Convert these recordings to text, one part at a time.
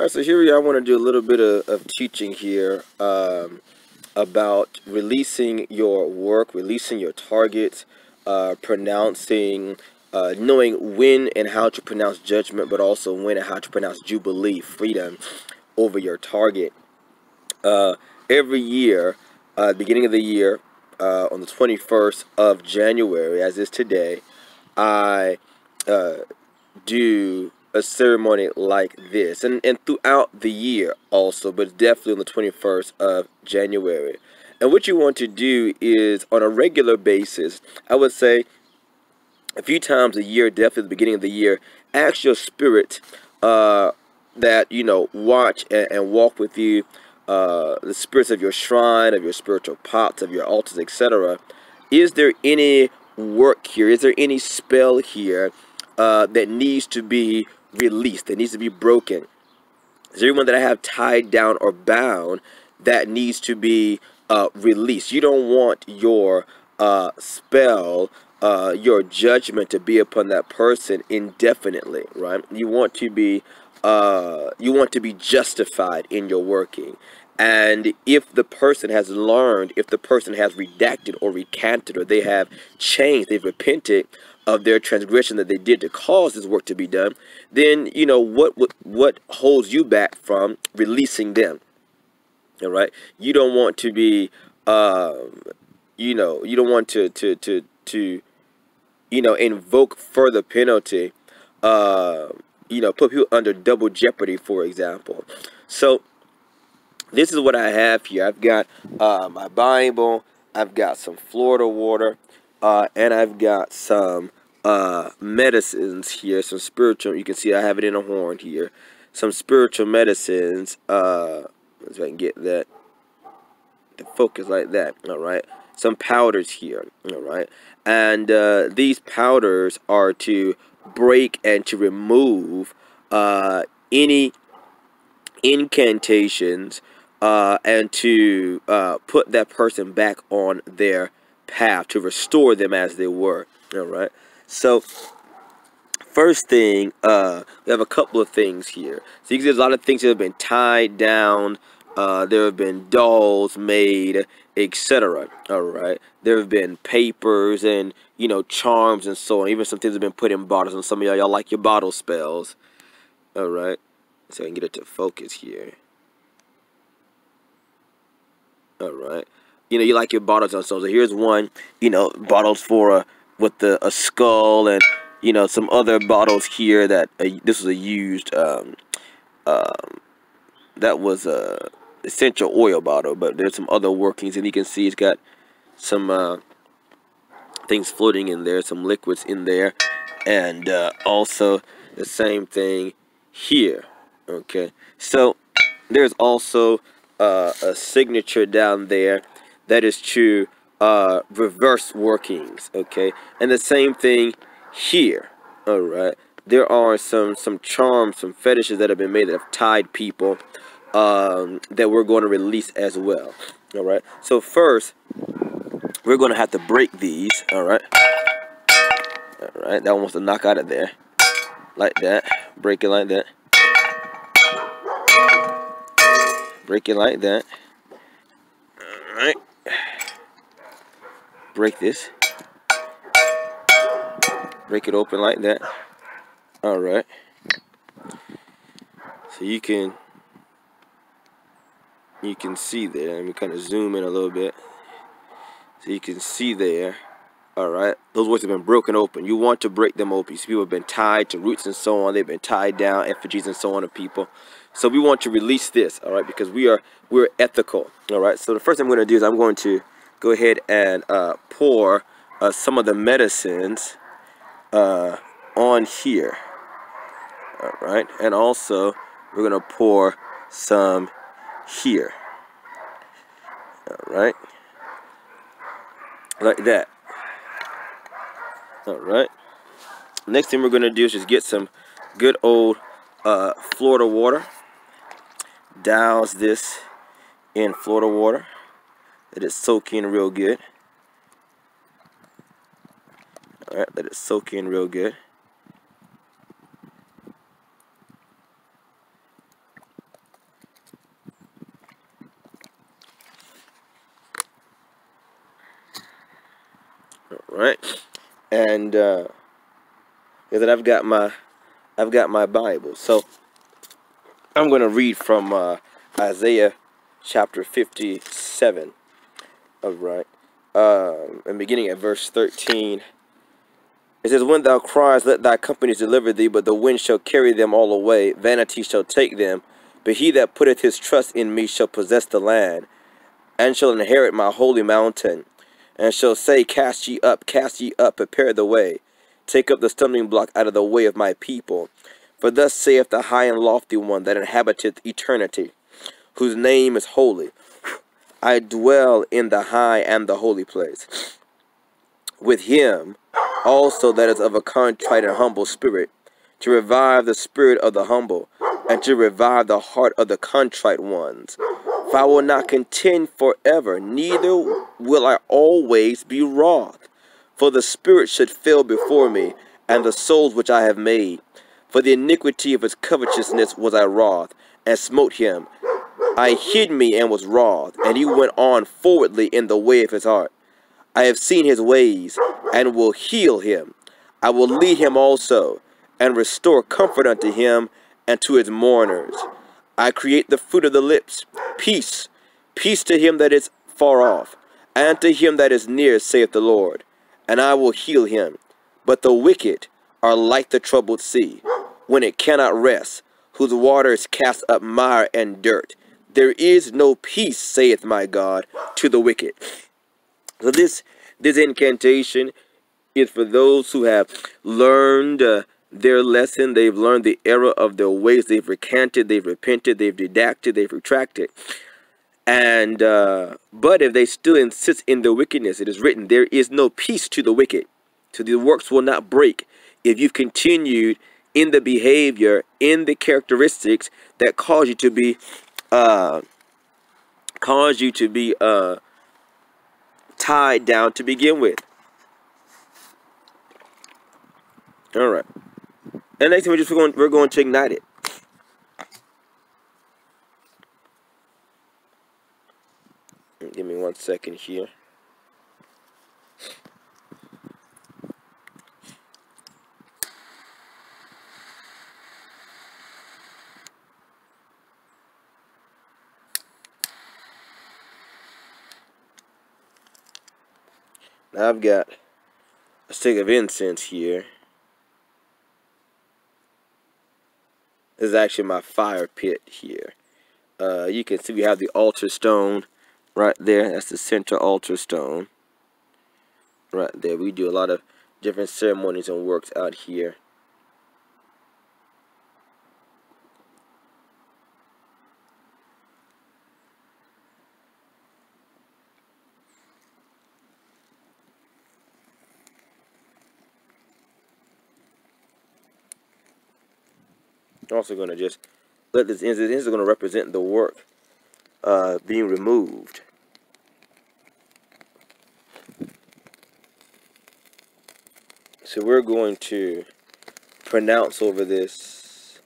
All right, so here we are. I want to do a little bit of teaching here about releasing your work, releasing your targets, pronouncing, knowing when and how to pronounce judgment, but also when and how to pronounce jubilee, freedom over your target. Every year, beginning of the year, on the 21st of January, as is today, I do a ceremony like this, and throughout the year also, but definitely on the 21st of January. And what you want to do is, on a regular basis, I would say a few times a year, definitely at the beginning of the year, ask your spirit that, watch and walk with you, the spirits of your shrine, of your spiritual pots, of your altars, etc. Is there any work here? Is there any spell here that needs to be released, that needs to be broken? Is there anyone that I have tied down or bound that needs to be released? You don't want your spell, your judgment to be upon that person indefinitely, right? You want to be justified in your working. And if the person has learned, if the person has redacted or recanted, or they have changed, they've repented of their transgression that they did to cause this work to be done, then what holds you back from releasing them? All right, you don't want to be, you don't want to invoke further penalty, put people under double jeopardy, for example. So this is what I have here. I've got my Bible, I've got some Florida water, and I've got some medicines here, some spiritual. You can see I have it in a horn here. Some spiritual medicines. Let's see if I can get that to focus like that. All right. Some powders here. All right. And these powders are to break and to remove any incantations, and to put that person back on their path, to restore them as they were. All right. So first thing, we have a couple of things here. So you can see there's a lot of things that have been tied down. There have been dolls made, etc. All right. There have been papers and charms and so on. Even some things have been put in bottles. And some of y'all like your bottle spells. All right. So I can get it to focus here. All right. You like your bottles on. So here's one. Bottles for with a skull, and some other bottles here that this was a used that was a essential oil bottle, but there's some other workings, and you can see it's got some things floating in there, some liquids in there, and also the same thing here. Okay, so there's also a signature down there that is to reverse workings. Okay, and the same thing here. All right, there are some charms, some fetishes that have been made that have tied people, that we're going to release as well. All right, so first we're going to have to break these. All right, that one wants to knock out of there like that. Break it like that. Break it like that. All right, break this. Break it open like that. All right, so you can see there. Let me kind of zoom in a little bit so you can see there. All right, those words have been broken open. You want to break them open. So people have been tied to roots and so on. They've been tied down, effigies and so on of people. So we want to release this, all right, because we're ethical. All right, so the first thing I'm going to do is I'm going to go ahead and pour some of the medicines on here. All right, and also we're going to pour some here. All right, like that. All right, next thing we're going to do is just get some good old Florida water. Douse this in Florida water. Let it soak in real good. All right, let it soak in real good. right? And that I've got my Bible. So I'm going to read from Isaiah chapter 57. All right. And beginning at verse 13. It says, when thou criest, let thy companies deliver thee, but the wind shall carry them all away. Vanity shall take them. But he that putteth his trust in me shall possess the land, and shall inherit my holy mountain, and shall say, cast ye up, prepare the way. Take up the stumbling block out of the way of my people. For thus saith the high and lofty one that inhabiteth eternity, whose name is holy. I dwell in the high and the holy place, with him also that is of a contrite and humble spirit, to revive the spirit of the humble, and to revive the heart of the contrite ones. For I will not contend forever, neither will I always be wroth. For the spirit should fail before me, and the souls which I have made. For the iniquity of his covetousness was I wroth, and smote him. I hid me and was wroth, and he went on forwardly in the way of his heart. I have seen his ways, and will heal him. I will lead him also, and restore comfort unto him, and to his mourners. I create the fruit of the lips, peace, peace to him that is far off, and to him that is near, saith the Lord. And I will heal him. But the wicked are like the troubled sea, when it cannot rest, whose waters cast up mire and dirt. There is no peace, saith my God, to the wicked. So this incantation is for those who have learned their lesson. They've learned the error of their ways. They've recanted, they've repented, they've didacted, they've retracted. And but if they still insist in their wickedness, it is written, there is no peace to the wicked. So the works will not break if you've continued in the behavior, in the characteristics that cause you to be tied down to begin with. All right. And next thing we're going to ignite it. Give me 1 second here. Now I've got a stick of incense here. This is actually my fire pit here. You can see we have the altar stone right there. That's the center altar stone. Right there. We do a lot of different ceremonies and works out here. I'm also going to just let this is going to represent the work being removed. So we're going to pronounce over this.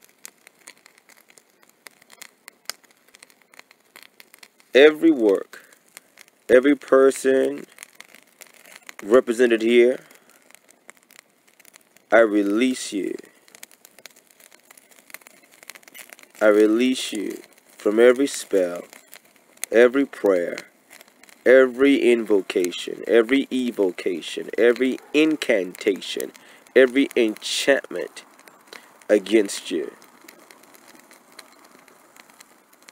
Every work, every person represented here, I release you. I release you from every spell, every prayer, every invocation, every evocation, every incantation, every enchantment against you.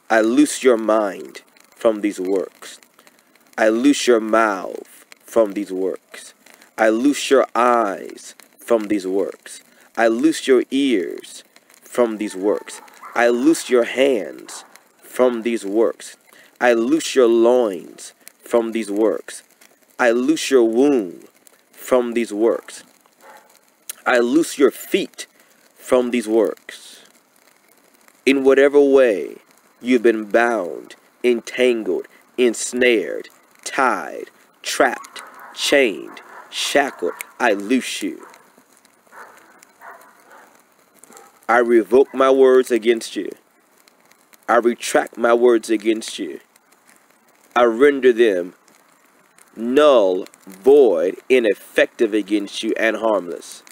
I loose your mind from these works. I loose your mouth from these works. I loose your eyes from these works. I loose your ears from these works. I loose your hands from these works. I loose your loins from these works. I loose your womb from these works. I loose your feet from these works. In whatever way you've been bound, entangled, ensnared, tied, trapped, chained, shackled, I loose you. I revoke my words against you. I retract my words against you. I render them null, void, ineffective against you, and harmless.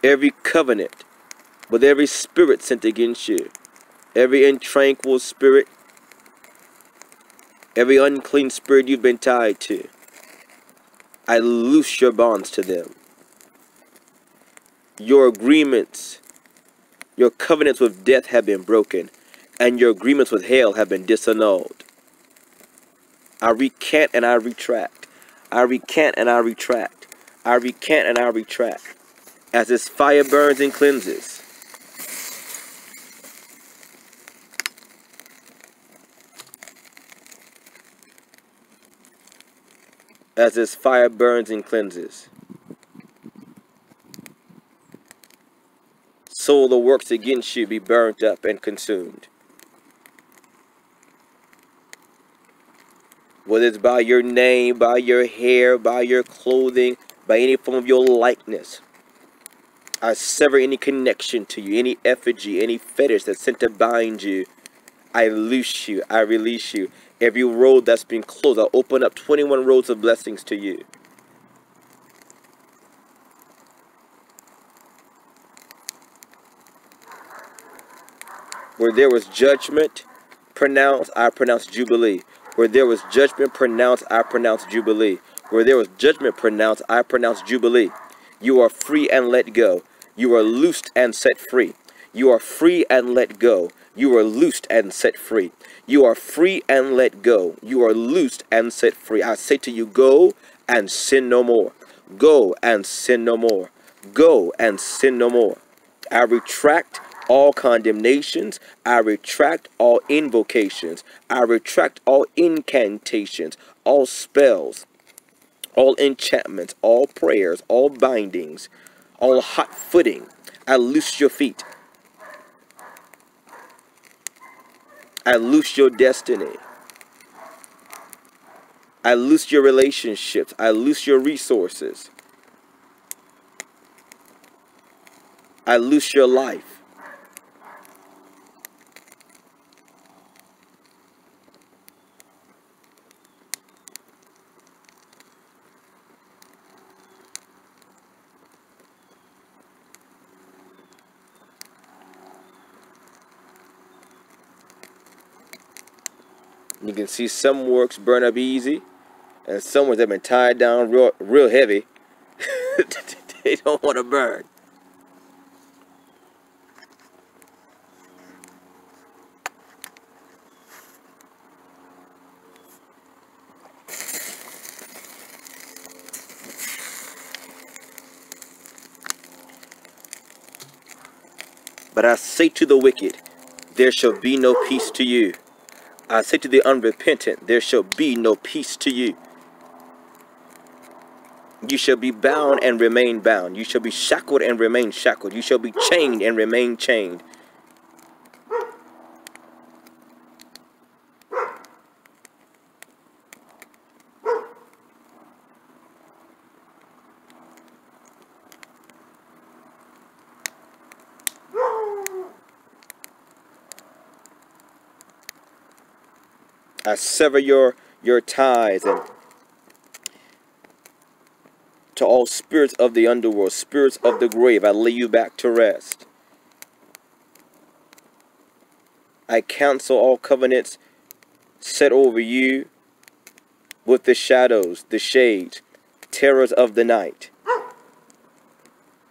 Every covenant with every spirit sent against you, every intranquil spirit, every unclean spirit you've been tied to, I loose your bonds to them. Your agreements, your covenants with death have been broken, and your agreements with hell have been disannulled. I recant and I retract. I recant and I retract. I recant and I retract. As this fire burns and cleanses, as this fire burns and cleanses, so the works against you be burnt up and consumed. Whether it's by your name, by your hair, by your clothing, by any form of your likeness, I sever any connection to you, any effigy, any fetish that's sent to bind you. I loose you, I release you. Every road that's been closed, I open up 21 roads of blessings to you. Where there was judgment pronounced, I pronounce jubilee. Where there was judgment pronounced, I pronounce jubilee. Where there was judgment pronounced, I pronounce jubilee. You are free and let go. You are loosed and set free. You are free and let go. You are loosed and set free. You are free and let go. You are loosed and set free. I say to you, go and sin no more. Go and sin no more. Go and sin no more. I retract all condemnations. I retract all invocations. I retract all incantations, all spells, all enchantments, all prayers, all bindings, all hot footing. I loose your feet. I loose your destiny. I loose your relationships. I loose your resources. I loose your life. You can see some works burn up easy, and some ones have been tied down real heavy. They don't want to burn. But I say to the wicked, there shall be no peace to you. I say to the unrepentant, there shall be no peace to you. You shall be bound and remain bound. You shall be shackled and remain shackled. You shall be chained and remain chained. I sever your ties and to all spirits of the underworld, spirits of the grave, I lay you back to rest. I cancel all covenants set over you with the shadows, the shades, terrors of the night,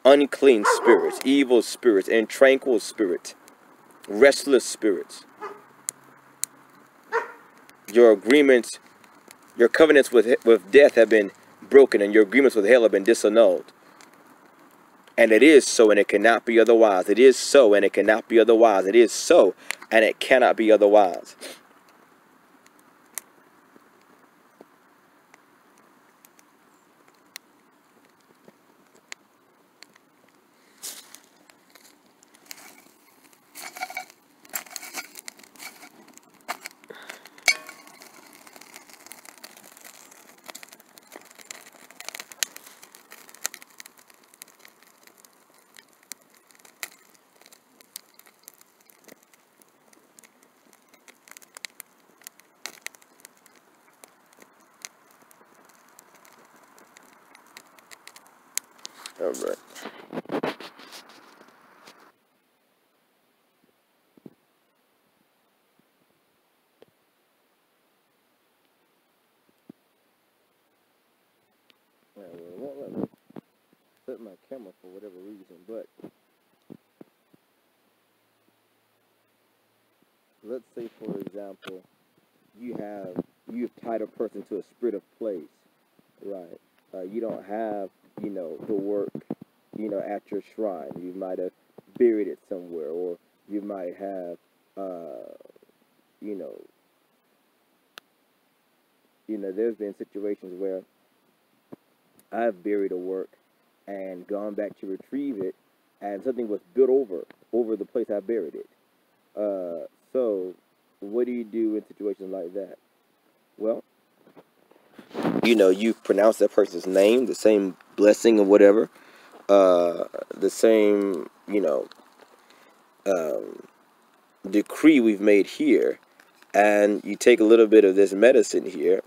unclean spirits, evil spirits, and tranquil spirits, restless spirits. Your agreements, your covenants with death have been broken, and your agreements with hell have been disannulled. And it is so, and it cannot be otherwise. It is so, and it cannot be otherwise. It is so, and it cannot be otherwise. All right. Well, it won't let me set my camera for whatever reason, but let's say, for example, you've tied a person to a spirit of place, right? You don't have, the work, at your shrine. You might have buried it somewhere, or you might have, you know, there's been situations where I've buried a work and gone back to retrieve it, and something was built over the place I buried it. So what do you do in situations like that? Well, you pronounce that person's name, the same blessing or whatever, the same, decree we've made here, and you take a little bit of this medicine here,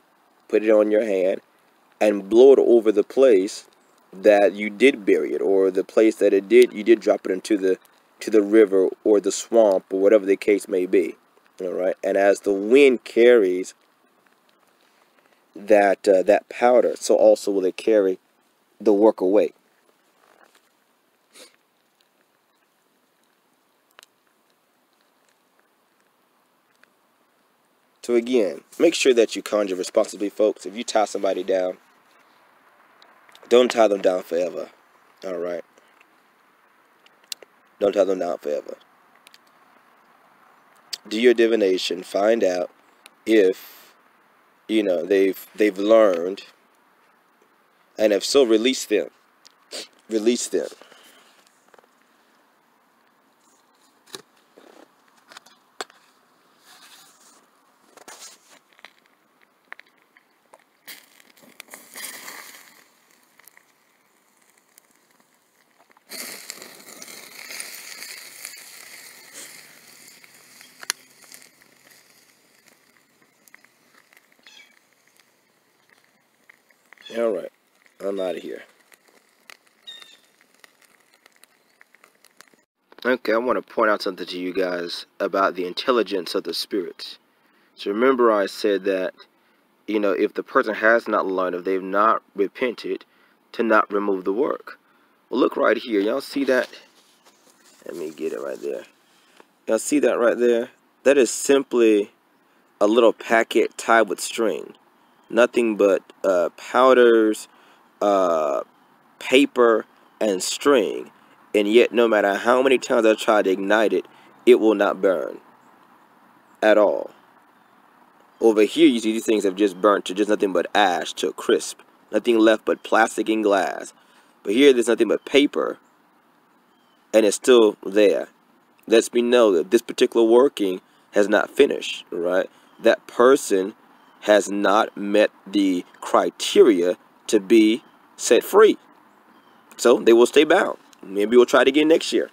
put it on your hand, and blow it over the place that you did bury it, or the place that you did drop it into the river or the swamp or whatever the case may be. All right, and as the wind carries that powder, so also will it carry the work away. So again, make sure that you conjure responsibly, folks. If you tie somebody down, don't tie them down forever. All right, don't tie them down forever. Do your divination. Find out if they've learned, and if so, release them. Release them. All right, I'm out of here. Okay, I want to point out something to you guys about the intelligence of the spirits. So remember I said that, if the person has not learned, if they've not repented, to not remove the work. Well, look right here. Y'all see that? Let me get it right there. Y'all see that right there? That is simply a little packet tied with string. Nothing but powders, paper, and string. And yet, no matter how many times I try to ignite it, it will not burn at all. Over here, you see these things have just burnt to just nothing but ash, to a crisp. Nothing left but plastic and glass. But here, there's nothing but paper, and it's still there. Lets me know that this particular working has not finished, right? That person has not met the criteria to be set free. So they will stay bound. Maybe we'll try it again next year.